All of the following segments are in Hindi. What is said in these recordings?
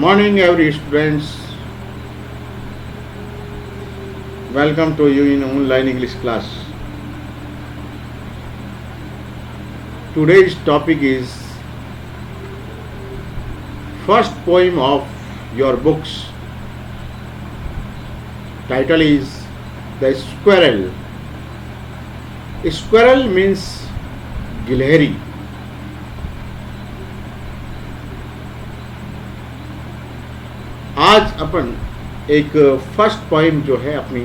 Morning, every students. Welcome to you in online English class. Today's topic is first poem of your books. Title is The Squirrel. Squirrel means गिलहरी. आज अपन एक फर्स्ट पोइम जो है अपनी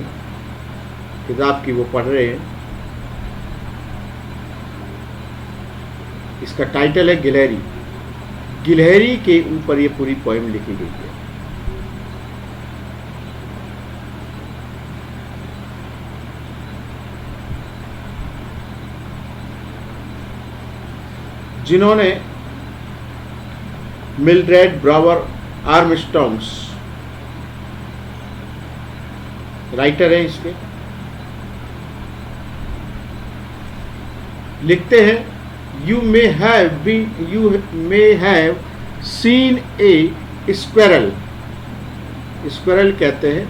किताब की वो पढ़ रहे हैं. इसका टाइटल है गिलहरी. गिलहरी के ऊपर ये पूरी पोइम लिखी गई है. जिन्होंने मिल्ड्रेड ब्रावर आर्मस्ट्रॉन्ग्स राइटर हैं इसके, लिखते हैं you may have seen a squirrel. Squirrel कहते हैं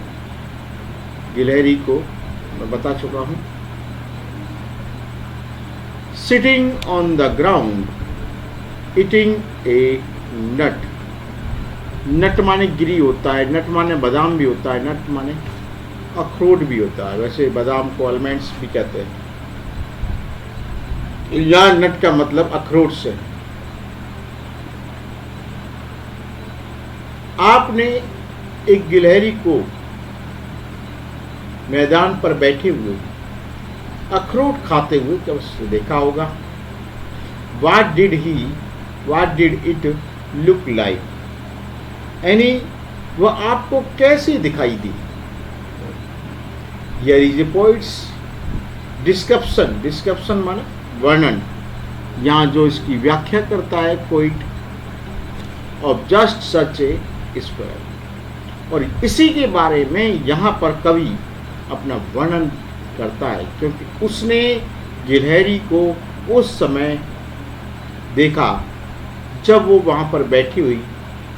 गिलहरी को, मैं बता चुका हूं. Sitting on the ground eating a nut. Nut माने गिरी होता है, नट माने बादाम भी होता है, नट माने अखरोट भी होता है. वैसे बादाम को आलमंड्स भी कहते हैं. यहाँ नट का मतलब अखरोट से. आपने एक गिलहरी को मैदान पर बैठे हुए अखरोट खाते हुए कब देखा होगा. What did it look like? यानी वह आपको कैसे दिखाई दी. Here is a poet's description. Description माने वर्णन. यहाँ जो इसकी व्याख्या करता है poet of just such A squirrel. और इसी के बारे में यहाँ पर कवि अपना वर्णन करता है, क्योंकि उसने गिलहरी को उस समय देखा जब वो वहाँ पर बैठी हुई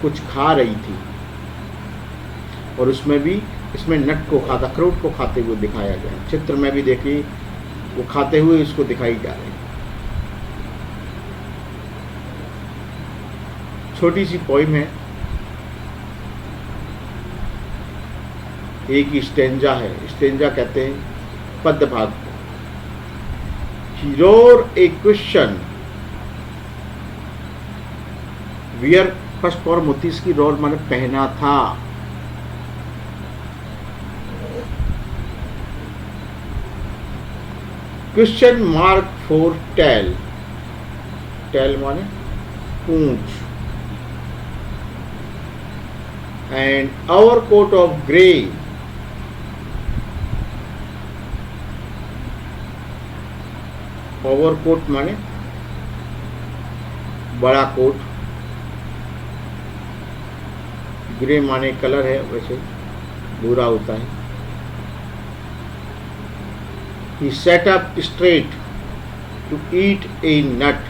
कुछ खा रही थी, और इसमें नट को खाता, अखरोट को खाते हुए दिखाया गया. चित्र में भी देखिए वो खाते हुए उसको दिखाई जा रही है. छोटी सी पोइम है, एक ही स्टेंजा है. स्टेंजा कहते हैं पद्य भाग को. He wrote a question. Wear first form होती इसकी. रोल माने पहना था. Question mark for tail. Tail माने पूंछ. And our coat of grey. Overcoat माने बड़ा कोट. ग्रे माने कलर है, वैसे भूरा होता है. He sat up straight to eat a nut.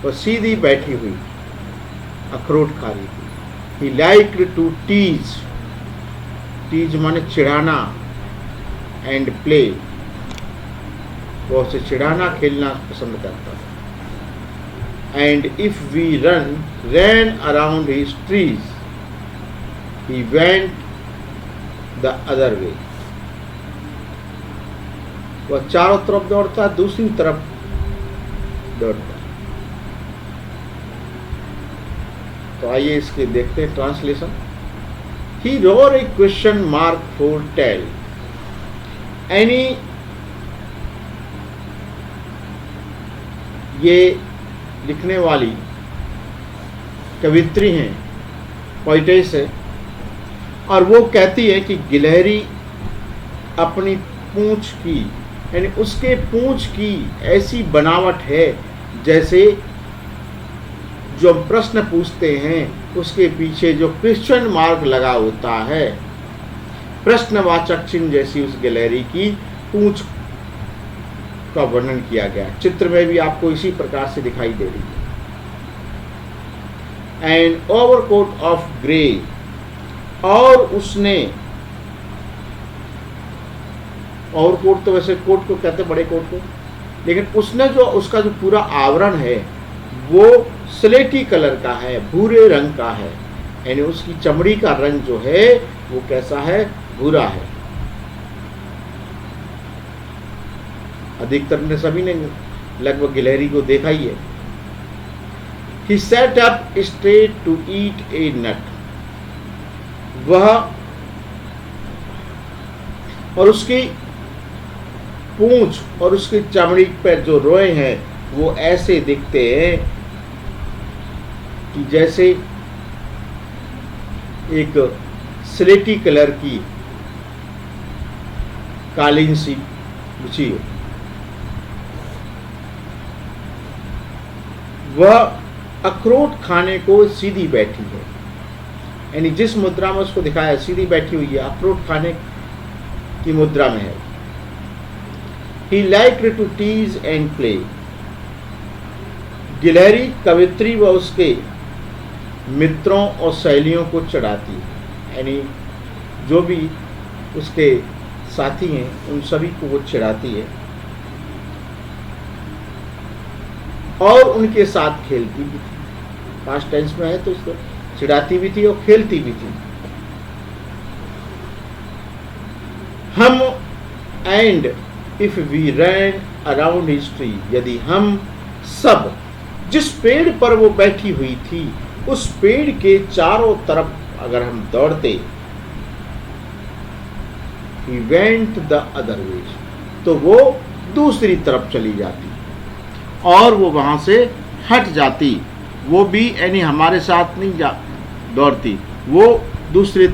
वह सीधी बैठी हुई अखरोट खा रही थी. He liked to tease. tease माने चिढ़ाना. and play. वो उसे चिढ़ाना खेलना पसंद करता था. And if we ran around his trees, he went the other way. वह चारों तरफ दौड़ता, दूसरी तरफ दौड़ता. तो आइए इसके देखते हैं translation. He wrote a question mark for tell. Any ये लिखने वाली कवित्री हैं, पोइटेस है, और वो कहती है कि गिलहरी अपनी पूंछ की, यानी उसके पूंछ की ऐसी बनावट है जैसे जो हम प्रश्न पूछते हैं उसके पीछे जो क्वेश्चन मार्क लगा होता है, प्रश्नवाचक चिन्ह जैसी उस गिलहरी की पूंछ का वर्णन किया गया. चित्र में भी आपको इसी प्रकार से दिखाई दे रही है. एंड ओवरकोट ऑफ ग्रे, और उसने, ओवरकोट तो वैसे कोट को कहते हैं, बड़े कोट को, लेकिन उसने जो उसका जो पूरा आवरण है वो स्लेटी कलर का है, भूरे रंग का है, यानी उसकी चमड़ी का रंग जो है वो कैसा है, भूरा है। अधिकतर ने, सभी ने लगभग गिलहरी को देखा ही है। He sat up straight to eat a nut, वह, और उसकी पूंछ और उसकी चमड़ी पर जो रोए हैं वो ऐसे दिखते हैं कि जैसे एक स्लेटी कलर की कालीन सी बिछी हो। वह अखरोट खाने को सीधी बैठी है, यानी जिस मुद्रा में उसको दिखाया सीधी बैठी हुई है, अखरोट खाने की मुद्रा में है। He liked to tease and play, गिलहरी कवित्री व उसके मित्रों और सहेलियों को चिढ़ाती है, यानी जो भी उसके साथी हैं उन सभी को वो चिढ़ाती है और उनके साथ खेलती भी थी। पास्ट टेंस में है तो इसको चिढ़ाती भी थी और खेलती भी थी। हम, and if we ran around his tree, यदि हम सब जिस पेड़ पर वो बैठी हुई थी उस पेड़ के चारों तरफ अगर हम दौड़ते, he went the other way, तो वो दूसरी तरफ चली जाती और वो वहां से हट जाती। वो भी यानी हमारे साथ नहीं दौड़ती, वो दूसरी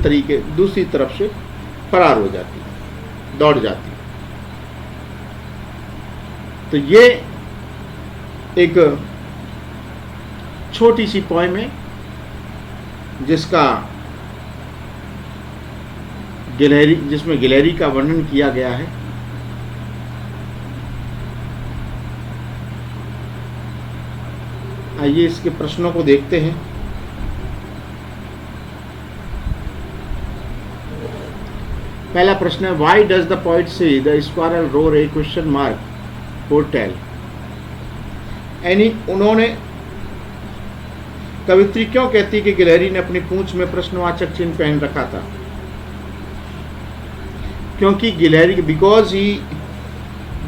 तरफ से फरार हो जाती, दौड़ जाती। तो ये एक छोटी सी पोएम है जिसमें गिलहरी का वर्णन किया गया है। आइए इसके प्रश्नों को देखते हैं। पहला प्रश्न है, why does the poet say the squirrel wore a question mark for tail, यानी उन्होंने, कवित्री क्यों कहती है कि गिलहरी ने अपनी पूंछ में प्रश्नवाचक चिन्ह पहन रखा था? क्योंकि गिलहरी, बिकॉज ही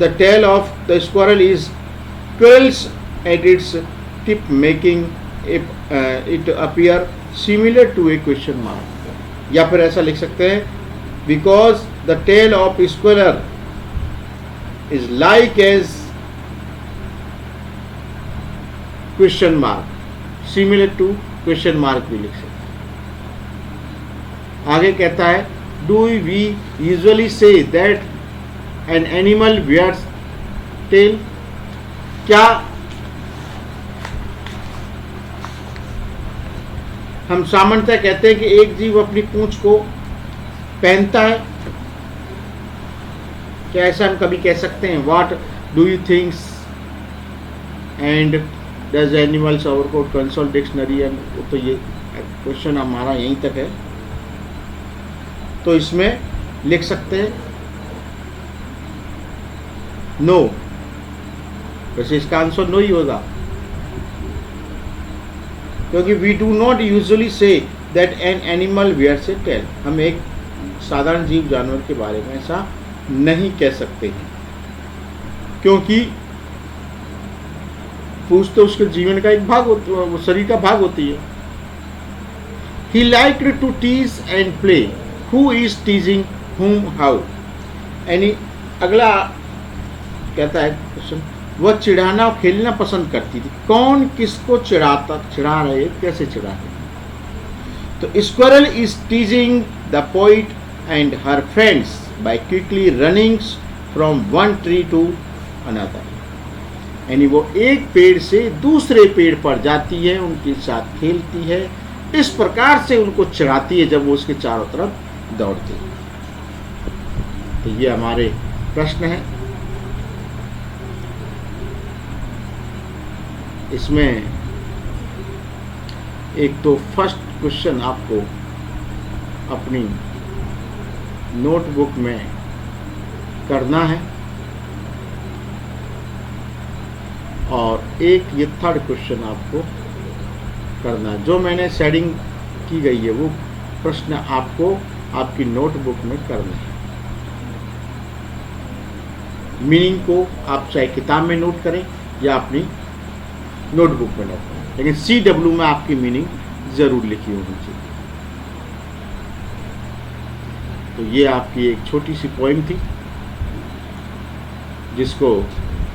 the tail of the squirrel is curls at its tip making it appear similar to a question mark, या फिर ऐसा लिख सकते हैं, because the tail of squirrel is like as question mark, similar to question mark भी लिख सकते हैं। आगे कहता है, do we usually say that an animal wears tail, क्या हम सामान्यतः कहते हैं कि एक जीव अपनी पूंछ को पहनता है? क्या ऐसा हम कभी कह सकते हैं? What do you thinks and does animals overcoat consult dictionary, and तो ये क्वेश्चन हमारा यहीं तक है, तो इसमें लिख सकते हैं नो। वैसे इसका आंसर नो ही होगा, क्योंकि we do not usually say that an animal wears a tail, हम एक साधारण जीव जानवर के बारे में ऐसा नहीं कह सकते हैं, क्योंकि पूंछ तो उसके जीवन का एक भाग होती है, वो शरीर का भाग होती है। He liked to tease and play. Who is teasing whom how? यानी अगला कहता है क्वेश्चन, वह चिढ़ाना और खेलना पसंद करती थी। कौन किसको चिढ़ा रहे, कैसे चिढ़ा रहे? तो squirrel is teasing the poet and her friends by quickly running from one tree to another, यानी वो एक पेड़ से दूसरे पेड़ पर जाती है, उनके साथ खेलती है, इस प्रकार से उनको चिढ़ाती है जब वो उसके चारों तरफ दौड़ती है। तो ये हमारे प्रश्न हैं। इसमें एक तो फर्स्ट क्वेश्चन आपको अपनी नोटबुक में करना है और एक ये थर्ड क्वेश्चन आपको करना है। जो मैंने शेडिंग की गई है वो प्रश्न आपको आपकी नोटबुक में करना है। मीनिंग को आप चाहे किताब में नोट करें या अपनी नोटबुक में नोट करें, लेकिन CW में आपकी मीनिंग जरूर लिखी होनी चाहिए। तो ये आपकी एक छोटी सी पोइम थी जिसको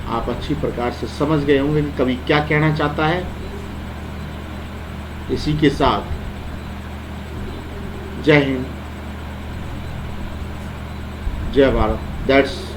आप अच्छी प्रकार से समझ गए होंगे कि कवि क्या कहना चाहता है। इसी के साथ जय हिंद, जय भारत। दैट्स